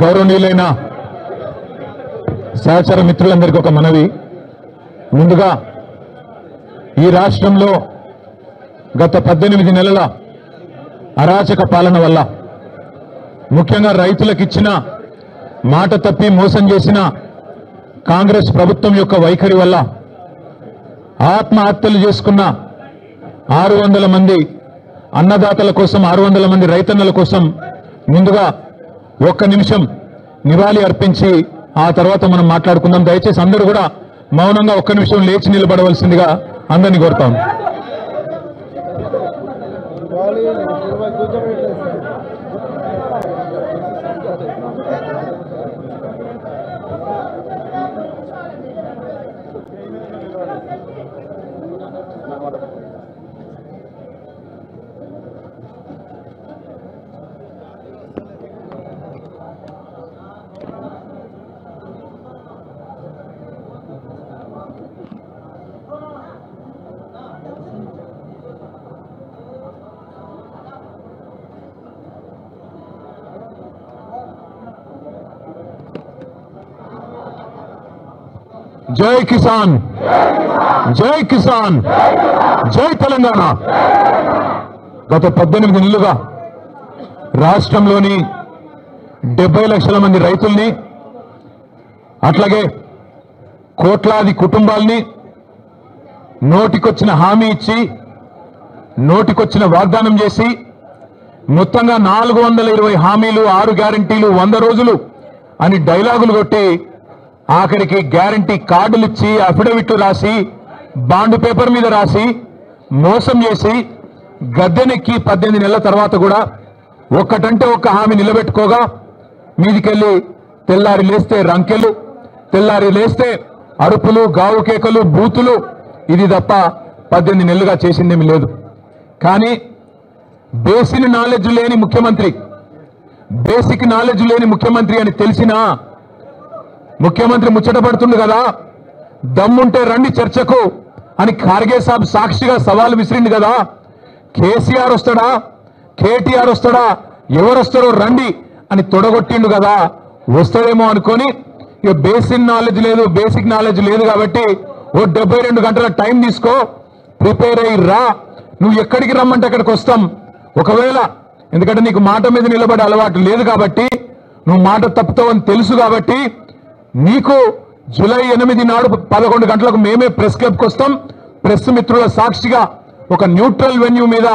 గౌరవనీయులైన సహచర మిత్రులందరికీ ఒక మనవి. ముందుగా ఈ రాష్ట్రంలో గత 18 నెలల అరాచక పాలన వల్ల, ముఖ్యంగా రైతులకు ఇచ్చిన మాట తప్పి మోసం చేసిన కాంగ్రెస్ ప్రభుత్వం యొక్క వైఖరి వల్ల ఆత్మహత్యలు చేసుకున్న 600 మంది అన్నదాతల కోసం, 600 మంది రైతన్నల కోసం ముందుగా ఒక్క నిమిషం నివాళి అర్పించి ఆ తర్వాత మనం మాట్లాడుకుందాం. దయచేసి అందరూ కూడా మౌనంగా ఒక్క నిమిషం లేచి నిలబడవలసిందిగా అందరినీ కోరుతాను. జై కిసాన్, జై కిసాన్, జై తెలంగాణ. గత 18 నెలలుగా రాష్ట్రంలోని 70 లక్షల మంది రైతుల్ని, అట్లాగే కోట్లాది కుటుంబాల్ని నోటికొచ్చిన హామీ ఇచ్చి, నోటికొచ్చిన వాగ్దానం చేసి, మొత్తంగా 420 హామీలు, 6 గ్యారంటీలు, 100 రోజులు అని డైలాగులు కొట్టి ఆఖరికి గ్యారంటీ కార్డులు ఇచ్చి, అఫిడవిట్లు రాసి, బాండ్ పేపర్ మీద రాసి మోసం చేసి గద్దెనెక్కి 18 నెలల తర్వాత కూడా ఒక్కటంటే ఒక్క హామీ నిలబెట్టుకోగా మీదికెళ్ళి తెల్లారి లేస్తే రంకెలు, తెల్లారి లేస్తే అరుపులు, గావు కేకలు, బూతులు, ఇది తప్ప 18 నెలలుగా చేసిందేమీ లేదు. కానీ బేసిక్ నాలెడ్జ్ లేని ముఖ్యమంత్రి, బేసిక్ నాలెడ్జ్ లేని ముఖ్యమంత్రి అని తెలిసినా ముఖ్యమంత్రి ముచ్చటపడుతుంది కదా, దమ్ముంటే రండి చర్చకు అని ఖార్గే సాబ్ సాక్షిగా సవాల్ విసిరింది కదా. కేసీఆర్ వస్తాడా, కేటీఆర్ వస్తాడా, ఎవరు వస్తారో రండి అని తొడగొట్టిండు కదా. వస్తాడేమో అనుకొని ఇక బేసిక్ నాలెడ్జ్ లేదు కాబట్టి ఓ 72 గంటల టైం తీసుకో, ప్రిపేర్ అయ్యి రా, నువ్వు ఎక్కడికి రమ్మంటే అక్కడికి వస్తాం. ఒకవేళ ఎందుకంటే నీకు మాట మీద నిలబడే అలవాటు లేదు కాబట్టి, నువ్వు మాట తప్పుతావని తెలుసు కాబట్టి, నీకు జూలై 8 నాడు 11 గంటలకు మేమే ప్రెస్ క్లబ్కి వస్తాం. ప్రెస్ మిత్రుల సాక్షిగా ఒక న్యూట్రల్ వెన్యూ మీద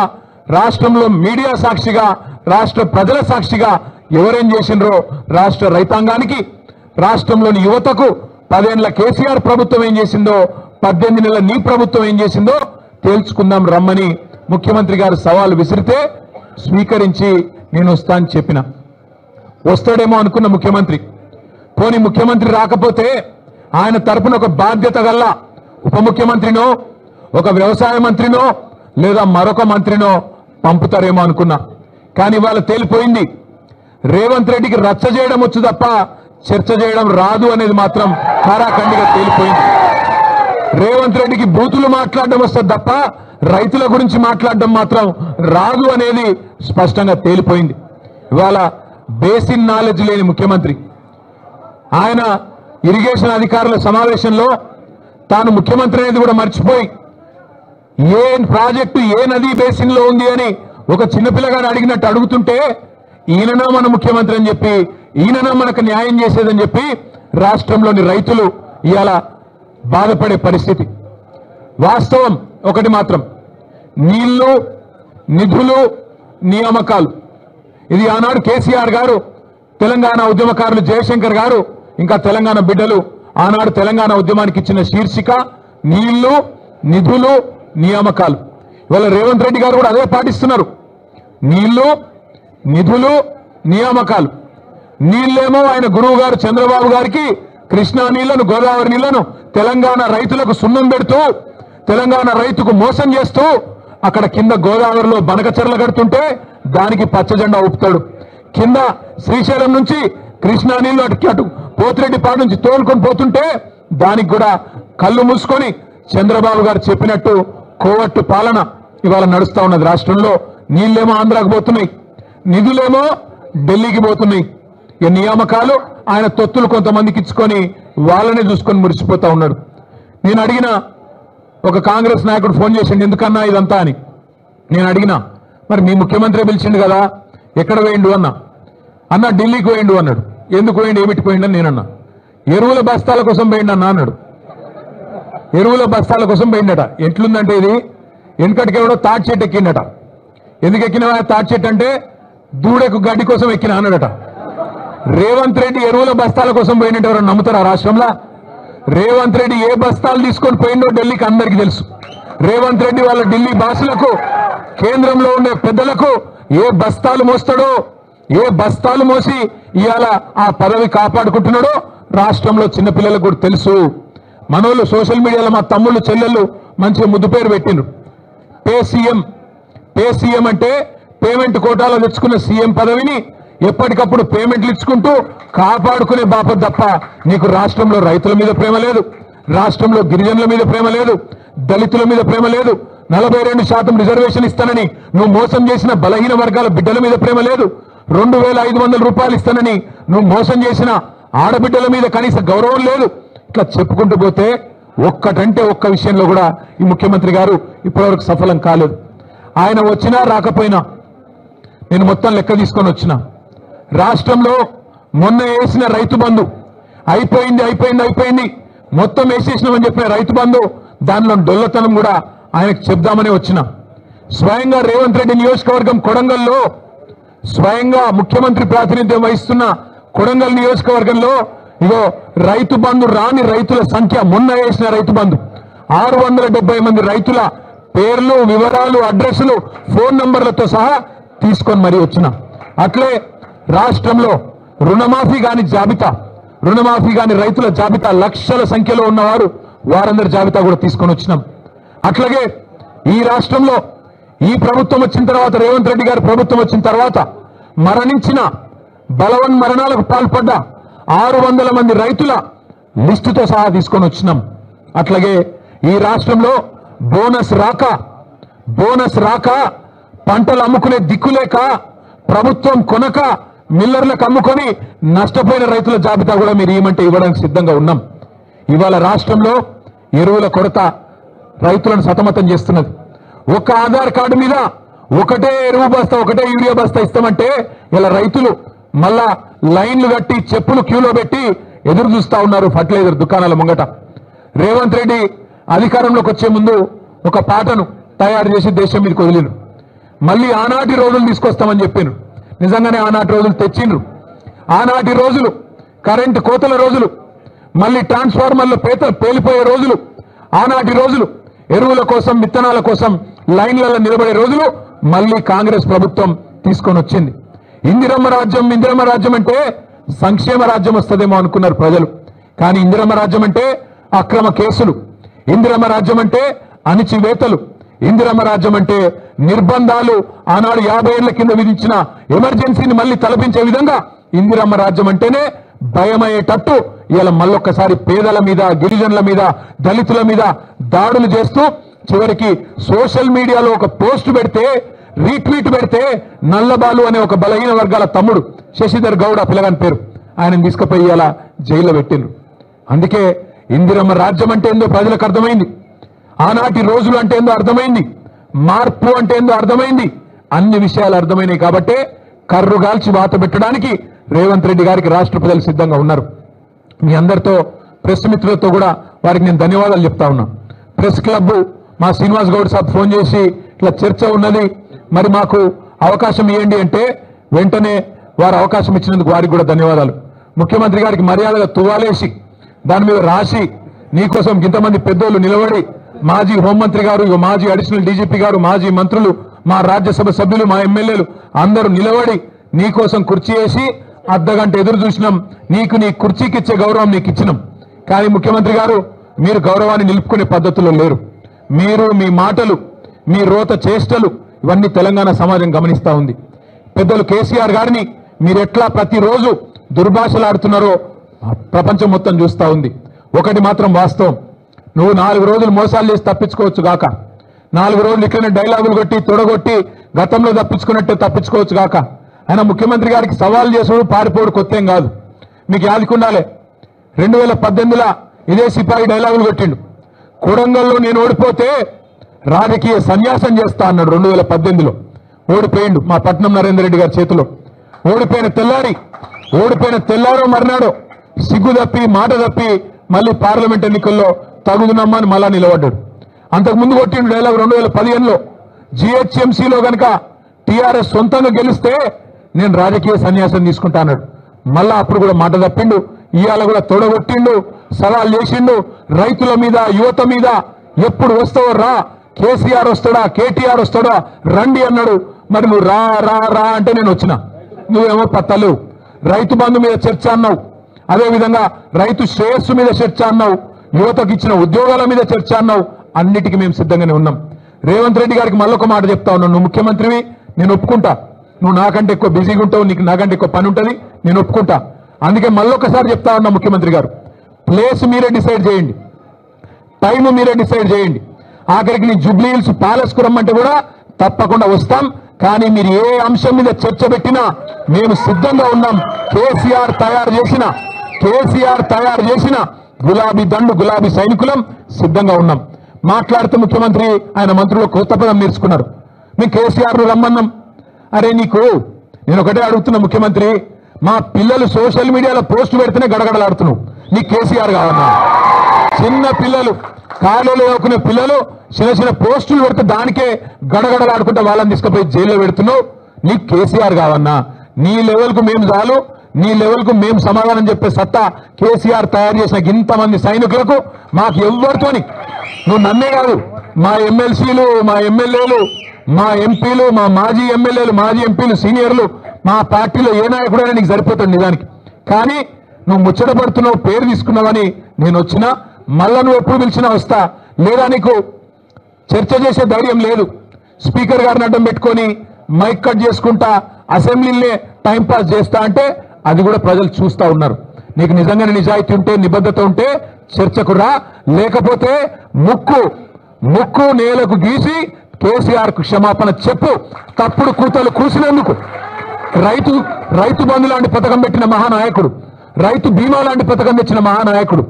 రాష్ట్రంలో మీడియా సాక్షిగా, రాష్ట్ర ప్రజల సాక్షిగా ఎవరేం చేసిండ్రో, రాష్ట్ర రైతాంగానికి, రాష్ట్రంలోని యువతకు 10 ఏళ్ల కేసీఆర్ ప్రభుత్వం ఏం చేసిందో, 18 నెలల నీ ప్రభుత్వం ఏం చేసిందో తేల్చుకుందాం రమ్మని ముఖ్యమంత్రి గారు సవాల్ విసిరితే స్వీకరించి నేను వస్తా అని చెప్పిన. వస్తాడేమో అనుకున్న ముఖ్యమంత్రి, పోనీ ముఖ్యమంత్రి రాకపోతే ఆయన తరపున ఒక బాధ్యత గల్ల ఉప ముఖ్యమంత్రినో, ఒక వ్యవసాయ మంత్రినో, లేదా మరొక మంత్రినో పంపుతారేమో అనుకున్నా. కానీ ఇవాళ తేలిపోయింది, రేవంత్ రెడ్డికి రచ్చ చేయడం వచ్చు తప్ప చర్చ చేయడం రాదు అనేది మాత్రం ఖారాఖండిగా తేలిపోయింది. రేవంత్ రెడ్డికి బూతులు మాట్లాడడం వస్తుంది తప్ప రైతుల గురించి మాట్లాడడం మాత్రం రాదు అనేది స్పష్టంగా తేలిపోయింది. ఇవాళ బేసిక్ నాలెడ్జ్ లేని ముఖ్యమంత్రి, ఆయన ఇరిగేషన్ అధికారుల సమావేశంలో తాను ముఖ్యమంత్రి అనేది కూడా మర్చిపోయి ఏ ప్రాజెక్టు ఏ నదీ బేసిన్ లో ఉంది అని ఒక చిన్నపిల్లగాడు అడిగినట్టు అడుగుతుంటే, ఈయననా మన ముఖ్యమంత్రి అని చెప్పి, ఈయననా మనకు న్యాయం చేసేదని చెప్పి రాష్ట్రంలోని రైతులు ఇవాళ బాధపడే పరిస్థితి. వాస్తవం ఒకటి మాత్రం, నీళ్లు, నిధులు, నియామకాలు, ఇది ఆనాడు కేసీఆర్ గారు, తెలంగాణ ఉద్యమకారులు జయశంకర్ గారు, ఇంకా తెలంగాణ బిడ్డలు ఆనాడు తెలంగాణ ఉద్యమానికి ఇచ్చిన శీర్షిక నీళ్లు, నిధులు, నియామకాలు. ఇవాళ రేవంత్ రెడ్డి గారు కూడా అదే పాటిస్తున్నారు. నీళ్లు, నిధులు, నియామకాలు. నీళ్లేమో ఆయన గురువు గారు చంద్రబాబు గారికి కృష్ణా నీళ్లను, గోదావరి నీళ్లను తెలంగాణ రైతులకు సున్నం పెడుతూ, తెలంగాణ రైతుకు మోసం చేస్తూ, అక్కడ కింద గోదావరిలో బనకచెర్ల కడుతుంటే దానికి పచ్చజెండా ఊపుతాడు. కింద శ్రీశైలం నుంచి కృష్ణా నీళ్లు అటు పోతిరెడ్డిపాడు నుంచి తోలుకొని పోతుంటే దానికి కూడా కళ్ళు మూసుకొని చంద్రబాబు గారు చెప్పినట్టు కోవట్టు పాలన ఇవాళ నడుస్తా ఉన్నది రాష్ట్రంలో. నీళ్లేమో ఆంధ్రాకు పోతున్నాయి, నిధులేమో ఢిల్లీకి పోతున్నాయి. ఈ నియామకాలు ఆయన తొత్తులు కొంతమందికి ఇచ్చుకొని వాళ్ళనే చూసుకొని మురిసిపోతా ఉన్నాడు. నేను అడిగిన ఒక కాంగ్రెస్ నాయకుడు ఫోన్ చేసిండు, ఎందుకన్నా ఇదంతా అని. నేను అడిగినా, మరి మీ ముఖ్యమంత్రి పిలిచిండు కదా, ఎక్కడ పోయిండు అన్న ఢిల్లీకి పోయిండు అన్నాడు. ఎందుకు పోయిండు, ఏమిటి పోయిండు అని నేనన్నా. ఎరువుల బస్తాల కోసం పోయిండు అన్నాడు. ఎరువుల బస్తాల కోసం పోయిండట. ఎట్లుందంటే ఇది వెనకటికెవడో తాటి చెట్టు ఎక్కిండట. ఎందుకు ఎక్కినవా తాటి చెట్టు అంటే దూడకు గడ్డి కోసం ఎక్కిన అన్నాడట. రేవంత్ రెడ్డి ఎరువుల బస్తాల కోసం పోయినట్టు ఎవరు నమ్ముతారా రాష్ట్రంలో? రేవంత్ రెడ్డి ఏ బస్తాలు తీసుకొని పోయిండో ఢిల్లీకి అందరికీ తెలుసు. రేవంత్ రెడ్డి వాళ్ళ ఢిల్లీ బాసులకు, కేంద్రంలో ఉండే పెద్దలకు ఏ బస్తాలు మోస్తాడో, ఏ బస్తాలు మోసి ఇవాళ ఆ పదవి కాపాడుకుంటున్నాడో రాష్ట్రంలో చిన్నపిల్లలకు కూడా తెలుసు. మనోళ్ళు సోషల్ మీడియాలో మా తమ్ముళ్ళు చెల్లెళ్ళు మంచిగా ముద్దు పేరు పెట్టిండ్రు. పే సీఎం అంటే పేమెంట్ కోటాలో తెచ్చుకున్న సీఎం పదవిని ఎప్పటికప్పుడు పేమెంట్లు ఇచ్చుకుంటూ కాపాడుకునే బాపత్ తప్ప నీకు రాష్ట్రంలో రైతుల మీద ప్రేమ లేదు, రాష్ట్రంలో గిరిజనుల మీద ప్రేమ లేదు, దళితుల మీద ప్రేమ లేదు, 42% రిజర్వేషన్ ఇస్తానని నువ్వు మోసం చేసిన బలహీన వర్గాల బిడ్డల మీద ప్రేమ లేదు, 2500 రూపాయలు ఇస్తానని నువ్వు మోసం చేసిన ఆడబిడ్డల మీద కనీస గౌరవం లేదు. ఇట్లా చెప్పుకుంటూ పోతే ఒక్కటంటే ఒక్క విషయంలో కూడా ఈ ముఖ్యమంత్రి గారు ఇప్పటివరకు సఫలం కాలేదు. ఆయన వచ్చినా రాకపోయినా నేను మొత్తం లెక్క తీసుకొని వచ్చిన రాష్ట్రంలో మొన్న వేసిన రైతు బంధు అయిపోయింది మొత్తం వేసేసినామని చెప్పిన రైతు బంధు దానిలో డొల్లతనం కూడా ఆయనకు చెప్దామని వచ్చిన. స్వయంగా రేవంత్ రెడ్డి నియోజకవర్గం కొడంగల్లో, స్వయంగా ముఖ్యమంత్రి ప్రాతినిధ్యం వహిస్తున్న కొడంగల్ నియోజకవర్గంలో ఇగో రైతు బంధు రాని రైతుల సంఖ్య, మొన్న వేసిన రైతు బంధు 670 మంది రైతుల పేర్లు, వివరాలు, అడ్రస్లు, ఫోన్ నంబర్లతో సహా తీసుకొని మరీ వచ్చిన. అట్లే రాష్ట్రంలో రుణమాఫీ కాని రైతుల జాబితా లక్షల సంఖ్యలో ఉన్నవారు, వారందరి జాబితా కూడా తీసుకొని వచ్చినాం. అట్లాగే ఈ రాష్ట్రంలో ఈ ప్రభుత్వం వచ్చిన తర్వాత, రేవంత్ రెడ్డి గారి ప్రభుత్వం వచ్చిన తర్వాత మరణించిన, మరణాలకు పాల్పడ్డ 600 మంది రైతుల లిస్టుతో సహా తీసుకొని వచ్చినాం. అట్లాగే ఈ రాష్ట్రంలో బోనస్ రాక పంటలు అమ్ముకునే దిక్కులేక, ప్రభుత్వం కొనక మిల్లర్లకు అమ్ముకొని నష్టపోయిన రైతుల జాబితా కూడా మీరు ఏమంటే ఇవ్వడానికి సిద్ధంగా ఉన్నాం. ఇవాళ రాష్ట్రంలో ఎరువుల కొరత రైతులను సతమతం చేస్తున్నది. ఒక ఆధార్ కార్డు మీద ఒకటే ఎరువు బస్తా, ఒకటే యూరియా బస్తా ఇస్తామంటే ఇలా రైతులు మళ్ళా లైన్లు కట్టి చెప్పులు క్యూలో పెట్టి ఎదురు చూస్తా ఉన్నారు ఫర్టిలైజర్ దుకాణాల ముంగట. రేవంత్ రెడ్డి అధికారంలోకి వచ్చే ముందు ఒక పాటను తయారు చేసి దేశం మీదకి వదిలిను. మళ్ళీ ఆనాటి రోజులు తీసుకొస్తామని చెప్పాను. నిజంగానే ఆనాటి రోజులు తెచ్చిండ్రు. ఆనాటి రోజులు కరెంటు కోతల రోజులు, మళ్ళీ ట్రాన్స్ఫార్మర్ల పేలిపోయే రోజులు, ఆనాటి రోజులు ఎరువుల కోసం, విత్తనాల కోసం లైన్లలో నిలబడే రోజులు మళ్ళీ కాంగ్రెస్ ప్రభుత్వం తీసుకొని వచ్చింది. ఇందిరమ్మ రాజ్యం అంటే సంక్షేమ రాజ్యం వస్తుందేమో అనుకున్నారు ప్రజలు. కానీ ఇందిరమ్మ రాజ్యం అంటే అక్రమ కేసులు, ఇందిరమ్మ రాజ్యం అంటే అణిచివేతలు, ఇందిరమ్మ రాజ్యం అంటే నిర్బంధాలు, ఆనాడు 50 ఏళ్ల కింద విధించిన ఎమర్జెన్సీని మళ్ళీ తలపించే విధంగా ఇందిరమ్మ రాజ్యం అంటేనే భయమయ్యేటట్టు ఇలా మళ్ళొక్కసారి పేదల మీద, గిరిజనుల మీద, దళితుల మీద దాడులు చేస్తూ చివరికి సోషల్ మీడియాలో ఒక పోస్ట్ పెడితే, రీట్వీట్ పెడితే నల్లబాలు అనే ఒక బలహీన వర్గాల తమ్ముడు శశిధర్ గౌడ్, పిల్లగాని పేరు, ఆయన తీసుకుపోయి ఇలా జైల్లో పెట్టిండ్రు. అందుకే ఇందిరమ్మ రాజ్యం అంటే ఏందో ప్రజలకు అర్థమైంది, ఆనాటి రోజులు అంటే ఏందో అర్థమైంది, మార్పు అంటే ఏందో అర్థమైంది, అన్ని విషయాలు అర్థమైనాయి. కాబట్టే కర్రుగాల్చి వాత పెట్టడానికి రేవంత్ రెడ్డి గారికి రాష్ట్ర ప్రజలు సిద్ధంగా ఉన్నారు. మీ అందరితో, ప్రెస్ మిత్రులతో కూడా వారికి నేను ధన్యవాదాలు చెప్తా ఉన్నా. ప్రెస్ క్లబ్ మా శ్రీనివాస్ గౌడ్ సాబ్ ఫోన్ చేసి ఇట్లా చర్చ ఉన్నది, మరి మాకు అవకాశం ఇవ్వండి అంటే వెంటనే వారు అవకాశం ఇచ్చినందుకు వారికి కూడా ధన్యవాదాలు. ముఖ్యమంత్రి గారికి మర్యాదగా తువాలేసి దాని మీద రాసి నీకోసం ఇంతమంది పెద్దోళ్ళు నిలబడి, మాజీ హోంమంత్రి గారు, మాజీ అడిషనల్ డీజీపీ గారు, మాజీ మంత్రులు, మా రాజ్యసభ సభ్యులు, మా ఎమ్మెల్యేలు అందరూ నిలబడి నీకోసం కుర్చీ వేసి అర్ధగంట ఎదురు చూసినాం. నీకు నీ కుర్చీకి ఇచ్చే గౌరవం నీకు ఇచ్చినాం. కానీ ముఖ్యమంత్రి గారు, మీరు గౌరవాన్ని నిలుపుకునే పద్ధతిలో లేరు. మీరు, మీ మాటలు, మీ రోత చేష్టలు ఇవన్నీ తెలంగాణ సమాజం గమనిస్తా ఉంది. పెద్దలు కేసీఆర్ గారిని మీరు ఎట్లా ప్రతిరోజు దుర్భాషలాడుతున్నారో ప్రపంచం మొత్తం చూస్తా ఉంది. ఒకటి మాత్రం వాస్తవం, నువ్వు 4 రోజులు మోసాలు చేసి తప్పించుకోవచ్చు గాక, 4 రోజులు ఇట్లనే డైలాగులు కొట్టి తొడగొట్టి గతంలో తప్పించుకున్నట్టే తప్పించుకోవచ్చు గాక, ఆయన ముఖ్యమంత్రి గారికి సవాల్ చేసుడు పారిపోడు కొత్తేం కాదు. మీకు యాదికుండాలి 2018లో ఇదే సిపాయి డైలాగులు కొట్టిండు. కొడంగల్లో నేను ఓడిపోతే రాజకీయ సన్యాసం చేస్తా అన్నాడు. 2018లో ఓడిపోయిండు మా పట్నం నరేందర్ రెడ్డి గారి చేతిలో. ఓడిపోయిన తెల్లారో మర్నాడో సిగ్గు తప్పి మాట తప్పి మళ్ళీ పార్లమెంట్ ఎన్నికల్లో తగుదునమ్మని మళ్ళా నిలబడ్డాడు. అంతకుముందు కొట్టిండు డైలాగ్ 2015లో జిహెచ్ఎంసీలో కనుక టీఆర్ఎస్ సొంతంగా గెలిస్తే నేను రాజకీయ సన్యాసం తీసుకుంటా అన్నాడు. మళ్ళా అప్పుడు కూడా మాట తప్పిండు. ఇవాళ కూడా తొడగొట్టిండు, సవాల్ చేసిండు. రైతుల మీద యువత మీద ఎప్పుడు వస్తావో రా, కేసీఆర్ వస్తాడా కేటీఆర్ వస్తాడా రండి అన్నాడు. మరి నువ్వు రా రా రా అంటే నేను వచ్చిన, నువ్వేమో పత్తలేవు. రైతు బంధు మీద చర్చ అన్నావు, అదేవిధంగా రైతు శ్రేయస్సు మీద చర్చ అన్నావు, యువతకు ఇచ్చిన ఉద్యోగాల మీద చర్చ అన్నావు. అన్నిటికీ మేము సిద్ధంగానే ఉన్నాం. రేవంత్ రెడ్డి గారికి మళ్ళొక మాట చెప్తా ఉన్నాను, నువ్వు ముఖ్యమంత్రివి, నేను ఒప్పుకుంటా. నువ్వు నాకంటే ఎక్కువ బిజీగా ఉంటావు, నీకు నాకంటే ఎక్కువ పని ఉంటుంది, నేను ఒప్పుకుంటా. అందుకే మళ్ళొకసారి చెప్తా ఉన్నా ముఖ్యమంత్రి గారు, ప్లేస్ మీరే డిసైడ్ చేయండి, టైం మీరే డిసైడ్ చేయండి. ఆఖరికి నీ జూబ్లీ హిల్స్ ప్యాలెస్ కు రమ్మంటే కూడా తప్పకుండా వస్తాం. కానీ మీరు ఏ అంశం మీద చర్చ పెట్టినా మేము సిద్ధంగా ఉన్నాం. కేసీఆర్ తయారు చేసిన గులాబీ దండు గులాబీ సైనికులం సిద్ధంగా ఉన్నాం. మాట్లాడుతూ ముఖ్యమంత్రి ఆయన మంత్రులు కొత్త పదం నేర్చుకున్నారు. మేము కేసీఆర్ రమ్మన్నాం. అరే నీకు నేను ఒకటే అడుగుతున్నా ముఖ్యమంత్రి, మా పిల్లలు సోషల్ మీడియాలో పోస్ట్ పెడితేనే గడగడలాడుతున్నావు, నీకు కేసీఆర్ కావన్నా? చిన్న పిల్లలు కాలేజీలో చదువుకునే పిల్లలు చిన్న పోస్టులు పెడితే దానికే గడగడలాడుకుంటే వాళ్ళని తీసుకుపోయి జైల్లో పెడుతున్నావు, నీకు కేసీఆర్ కావన్నా? నీ లెవెల్కు మేము చాలు, నీ లెవెల్కు మేము సమాధానం చెప్పే సత్తా కేసీఆర్ తయారు చేసిన ఇంతమంది సైనికులకు మాకు ఎవ్వరితోని, నువ్వు నన్నే కాదు, మా ఎమ్మెల్సీలు, మా ఎమ్మెల్యేలు, మా ఎంపీలు, మా మాజీ ఎమ్మెల్యేలు, మాజీ ఎంపీలు, సీనియర్లు, మా పార్టీలో ఏ నాయకుడైనా నీకు సరిపోతాడు నిజానికి. కానీ నువ్వు ముచ్చటపడుతున్నావు, పేరు తీసుకున్నావని నేను వచ్చినా, మళ్ళా నువ్వు ఎప్పుడు పిలిచినా వస్తా. లేదా నీకు చర్చ చేసే ధైర్యం లేదు, స్పీకర్ గారిని అడ్డం పెట్టుకొని మైక్ కట్ చేసుకుంటా అసెంబ్లీనే టైంపాస్ చేస్తా అంటే అది కూడా ప్రజలు చూస్తా ఉన్నారు. నీకు నిజంగానే నిజాయితీ ఉంటే, నిబద్ధత ఉంటే చర్చకు రా, లేకపోతే ముక్కు నేలకు గీసి కేసీఆర్ కు క్షమాపణ చెప్పు. తప్పుడు కూతలు కూసినందుకు రైతు బంధు లాంటి పథకం పెట్టిన మహానాయకుడు, రైతు బీమా లాంటి పథకం తెచ్చిన మహానాయకుడు,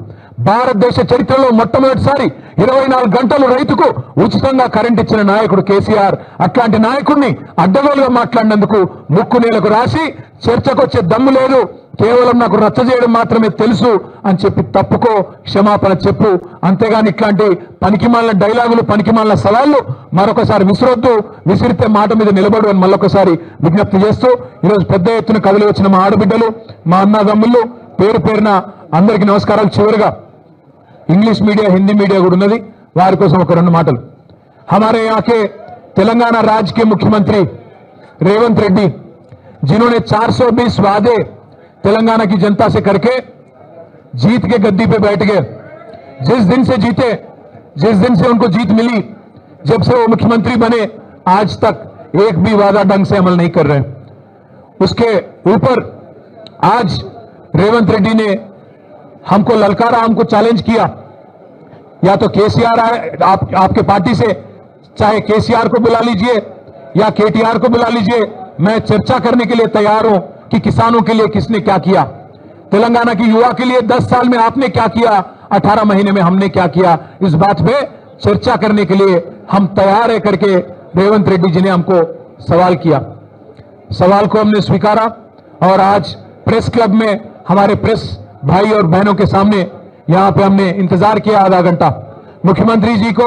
భారతదేశ చరిత్రలో మొట్టమొదటిసారి 24 గంటలు రైతుకు ఉచితంగా కరెంట్ ఇచ్చిన నాయకుడు కేసీఆర్. అట్లాంటి నాయకుడిని అడ్డగోలుగా మాట్లాడినందుకు ముక్కు నేలకు రాసి చర్చకొచ్చే దమ్ము లేదు, కేవలం నాకు రచ్చ చేయడం మాత్రమే తెలుసు అని చెప్పి తప్పుకో, క్షమాపణ చెప్పు. అంతేగాని ఇట్లాంటి పనికిమాలిన డైలాగులు, పనికిమాలిన సవాళ్లు మరొకసారి విసిరొద్దు. విసిరితే మాట మీద నిలబడు అని మళ్ళొకసారి విజ్ఞప్తి చేస్తూ, ఈరోజు పెద్ద ఎత్తున కదిలి వచ్చిన మా ఆడబిడ్డలు, మా అన్నదమ్ముళ్ళు పేరు పేరున అందరికీ నమస్కారాలు. చివరిగా ఇంగ్లీష్ మీడియా, హిందీ మీడియా కూడా ఉన్నది, వారి కోసం ఒక 2 మాటలు. हमारे यहाँ के तेलंगाना राज्य के मुख्यमंत्री रेवंत रेड्डी, जिन्होंने 420 वादे तेलंगाना की जनता से करके जीत के गद्दी पे बैठ गए, जिस दिन से जीते, जिस दिन से उनको जीत मिली, जब से वो मुख्यमंत्री बने आज तक एक भी वादा ढंग से अमल नहीं कर रहे। उसके ऊपर आज रेवंत रेड्डी ने हमको ललकारा, हमको चैलेंज किया, या तो केसीआर आए आपके पार्टी से, चाहे केसीआर को बुला लीजिए या केटीआर को बुला लीजिए, मैं चर्चा करने के लिए तैयार हूं कि किसानों के लिए किसने क्या किया, तेलंगाना की युवा के लिए 10 साल में आपने क्या किया, 18 महीने में हमने क्या किया, इस बात पे चर्चा करने के लिए हम तैयार है करके रेवंत रेड्डी जी ने हमको सवाल किया। सवाल को हमने स्वीकारा और आज प्रेस क्लब में हमारे प्रेस भाई और बहनों के सामने यहां पे हमने इंतजार किया आधा घंटा। मुख्यमंत्री जी को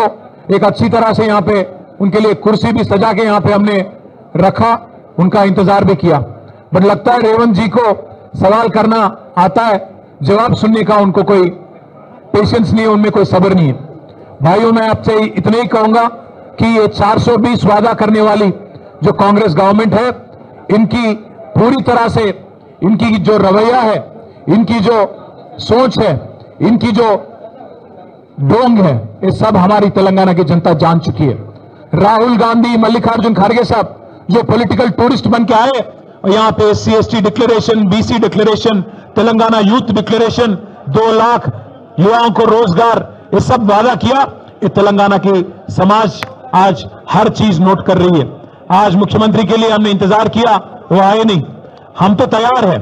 एक अच्छी तरह से यहां पे उनके लिए कुर्सी भी सजा के यहां पे हमने रखा, उनका इंतजार भी किया। बट लगता है रेवंत जी को सवाल करना आता है, जवाब सुनने का उनको कोई पेशेंस नहीं है, उनमें कोई सब्र नहीं है। भाइयों, मैं आपसे इतना ही कहूंगा कि ये 420 वादा करने वाली जो कांग्रेस गवर्नमेंट है, इनकी पूरी तरह से इनकी जो रवैया है, इनकी जो सोच है, इनकी जो ढोंग है, ये सब हमारी तेलंगाना की जनता जान चुकी है। राहुल गांधी, मल्लिकार्जुन खड़गे साहब जो पॉलिटिकल टूरिस्ट बन के आए, यहां पे SC/ST declaration, BC declaration, Telangana youth declaration, 2 lakh युवाओं को रोजगार, ये सब वादा किया। ये तेलंगाना की समाज आज हर चीज नोट कर रही है। आज मुख्यमंत्री के लिए हमने इंतजार किया, वो आए नहीं। हम तो तैयार हैं,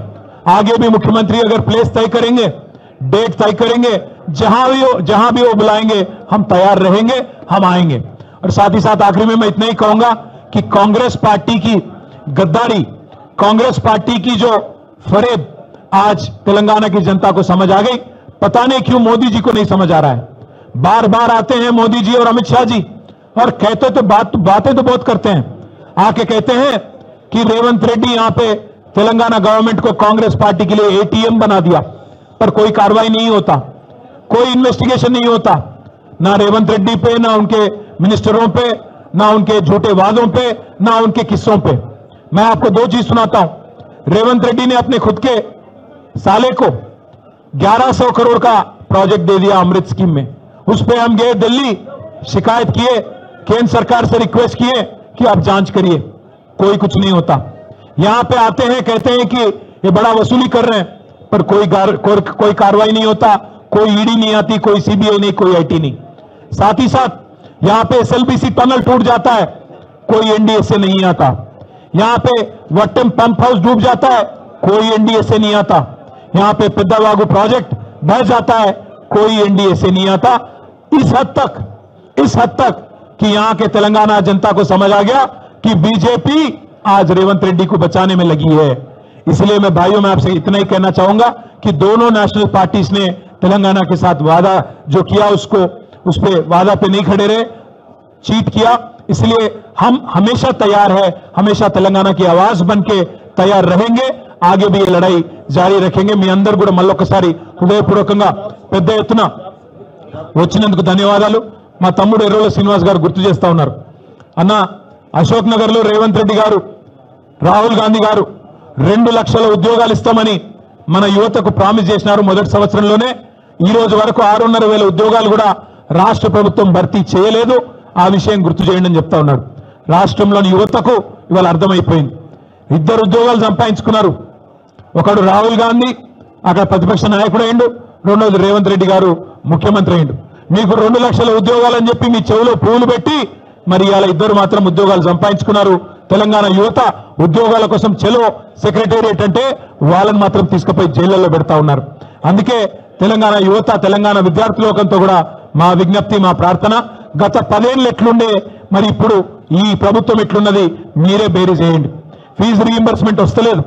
आगे भी मुख्यमंत्री अगर प्लेस तय करेंगे, डेट तय करेंगे, जहां भी वो बुलाएंगे हम तैयार रहेंगे, हम आएंगे। और साथ ही साथ आखिरी में मैं इतना ही कहूंगा कि कांग्रेस पार्टी की गद्दारी, कांग्रेस पार्टी की जो फरेब आज तेलंगाना की जनता को समझ आ गई। पता नहीं क्यों मोदी जी को नहीं समझ आ रहा है। बार बार आते हैं मोदी जी और अमित शाह जी और कहते तो बातें तो बहुत करते हैं, आके कहते हैं कि रेवंत रेड्डी यहां पे तेलंगाना गवर्नमेंट को कांग्रेस पार्टी के लिए एटीएम बना दिया, पर कोई कार्रवाई नहीं होता, कोई इन्वेस्टिगेशन नहीं होता, ना रेवंत रेड्डी पे, ना उनके मिनिस्टरों पे, ना उनके झूठे वादों पे, ना उनके किस्सों पे। मैं आपको दो चीज सुनाता हूं। रेवंत रेड्डी ने अपने खुद के साले को 1100 करोड़ का प्रोजेक्ट दे दिया अमृत स्कीम में। उस पे हम गए दिल्ली, शिकायत किए, केंद्र सरकार से रिक्वेस्ट किए कि आप जांच करिए, कोई कुछ नहीं होता। यहां पे आते हैं, कहते हैं कि ये बड़ा वसूली कर रहे हैं, पर कोई कार्रवाई नहीं होता, कोई ईडी नहीं आती, कोई सीबीआई नहीं, कोई आईटी नहीं। साथ ही साथ यहां पे एसएलबीसी टनल टूट जाता है, कोई एनडीएसए नहीं आता। यहां पे वट्टम पंप हाउस डूब जाता है, कोई एनडीएसए नहीं आता। यहां पे पेद्दावागु प्रोजेक्ट बह जाता है, कोई एनडीएसए नहीं आता। इस हद तक कि यहां के तेलंगाना जनता को समझ आ गया कि बीजेपी आज रेवंत रेड्डी को बचाने में लगी है। इसलिए मैं भाइयों में आपसे इतना ही कहना चाहूंगा कि दोनों नेशनल पार्टीज ने तेलंगाना के साथ वादा जो किया उस पे वादा पे नहीं खड़े रहे, चीट किया। इसलिए हम हमेशा तैयार है, हमेशा तेलंगाना की आवाज बन के तैयार रहेंगे, आगे भी ये लड़ाई जारी रखेंगे। మీ అందరూ కూడా మళ్ళొకసారి హృదయపూర్వకంగా పెద్ద ఎత్తున వచ్చినందుకు ధన్యవాదాలు. మా తమ్ముడు ఎర్రోల శ్రీనివాస్ గారు గుర్తు చేస్తా ఉన్నారు, అన్న అశోక్ నగర్ లో రేవంత్ రెడ్డి గారు, రాహుల్ గాంధీ గారు 2 లక్షల ఉద్యోగాలు ఇస్తామని మన యువతకు ప్రామిస్ చేసినారు మొదటి సంవత్సరంలోనే. ఈ రోజు వరకు 6,500 ఉద్యోగాలు కూడా రాష్ట్ర ప్రభుత్వం భర్తీ చేయలేదు. ఆ విషయం గుర్తు చేయండి అని చెప్తా ఉన్నారు. రాష్ట్రంలోని యువతకు ఇవాళ అర్థమైపోయింది. 2 ఉద్యోగాలు సంపాదించుకున్నారు. ఒకడు రాహుల్ గాంధీ అక్కడ ప్రతిపక్ష నాయకుడు అయిండు, రెండోది రేవంత్ రెడ్డి గారు ముఖ్యమంత్రి అయిండు. మీకు 2 లక్షల ఉద్యోగాలని చెప్పి మీ చెవులో పువ్వులు పెట్టి మరి ఇవాళ 2 మాత్రం ఉద్యోగాలు సంపాదించుకున్నారు. తెలంగాణ యువత ఉద్యోగాల కోసం చెలో సెక్రటేరియట్ అంటే వాళ్ళని మాత్రం తీసుకుపోయి జైళ్లలో పెడతా ఉన్నారు. అందుకే తెలంగాణ యువత, తెలంగాణ విద్యార్థి లోకంతో కూడా మా విజ్ఞప్తి, మా ప్రార్థన, గత 10 ఏళ్ళు ఎట్లుండే మరి ఇప్పుడు ఈ ప్రభుత్వం ఎట్లున్నది మీరే బేరీ చేయండి. ఫీజు రీయింబర్స్మెంట్ వస్తలేదు.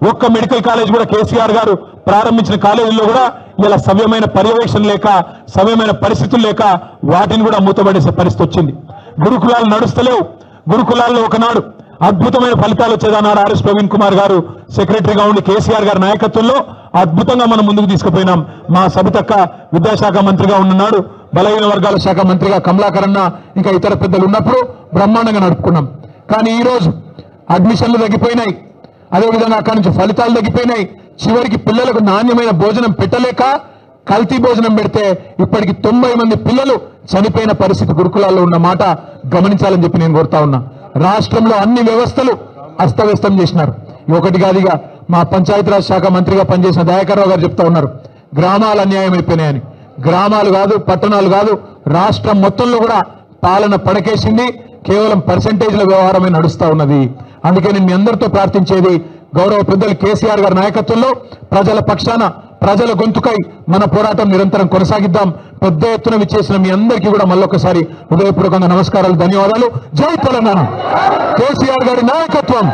ఒక్క మెడికల్ కాలేజ్ కూడా కేసీఆర్ గారు ప్రారంభించిన కాలేజీల్లో కూడా ఇలా సవ్యమైన పర్యవేక్షణ లేక, సవ్యమైన పరిస్థితులు లేక వాటిని కూడా మూతపడేసే పరిస్థితి వచ్చింది. గురుకులాలు నడుస్తలేవు. గురుకులాల్లో ఒకనాడు అద్భుతమైన ఫలితాలు వచ్చేదన్నాడు ఆర్ఎస్ ప్రవీణ్ కుమార్ గారు సెక్రటరీగా ఉండి కేసీఆర్ గారి నాయకత్వంలో అద్భుతంగా మనం ముందుకు తీసుకుపోయినాం. మా సబితక్క విద్యాశాఖ మంత్రిగా ఉన్ననాడు, బలహీన వర్గాల శాఖ మంత్రిగా కమలాకరణ ఇంకా ఇతర పెద్దలు ఉన్నప్పుడు బ్రహ్మాండంగా నడుపుకున్నాం. కానీ ఈ రోజు అడ్మిషన్లు తగ్గిపోయినాయి, అదేవిధంగా అక్కడి నుంచి ఫలితాలు తగ్గిపోయినాయి. చివరికి పిల్లలకు నాణ్యమైన భోజనం పెట్టలేక కల్తీ భోజనం పెడితే ఇప్పటికి 90 మంది పిల్లలు చనిపోయిన పరిస్థితి గురుకులాల్లో ఉన్న మాట గమనించాలని చెప్పి నేను కోరుతా ఉన్నా. రాష్ట్రంలో అన్ని వ్యవస్థలు అస్తవ్యస్తం చేసినారు. ఒకటి కాదుగా మా పంచాయతీరాజ్ శాఖ మంత్రిగా పనిచేసిన దయాకర్ రావు గారు చెప్తా ఉన్నారు, గ్రామాలు అన్యాయం అయిపోయినాయని. గ్రామాలు కాదు, పట్టణాలు కాదు, రాష్ట్రం మొత్తంలో కూడా పాలన పడకేసింది. కేవలం పర్సెంటేజ్ల వ్యవహారమే నడుస్తా ఉన్నది. అందుకే నేను మీ అందరితో ప్రార్థించేది, గౌరవ పెద్దలు కేసీఆర్ గారి నాయకత్వంలో ప్రజల పక్షాన, ప్రజల గొంతుకై మన పోరాటం నిరంతరం కొనసాగిద్దాం. పెద్ద ఎత్తున విచ్చేసిన మీ అందరికీ కూడా మళ్ళొకసారి హృదయపూర్వకంగా నమస్కారాలు, ధన్యవాదాలు. జై తెలంగాణ. కేసీఆర్ గారి నాయకత్వం.